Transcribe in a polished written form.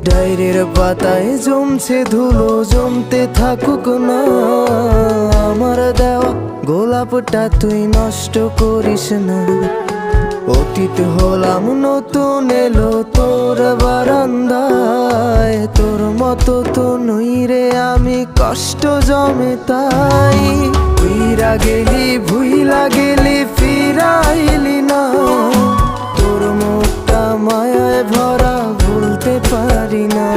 ডায়েরির পাতায় জমছে ধুলো, জমতে থাকুক না। আমার দেওয়া গোলাপটা তুই নষ্ট করিস না। অতীত হলাম, নতুন এলো তোর বারান্দায়। তোর মতো তো নই রে আমি, কষ্ট জমে তাই। ফিরা গেলি, ভুইলা গেলি, ফিরাইলি না। তোর মুখটা মায়ায় ভরা, ভুলতে পারি না।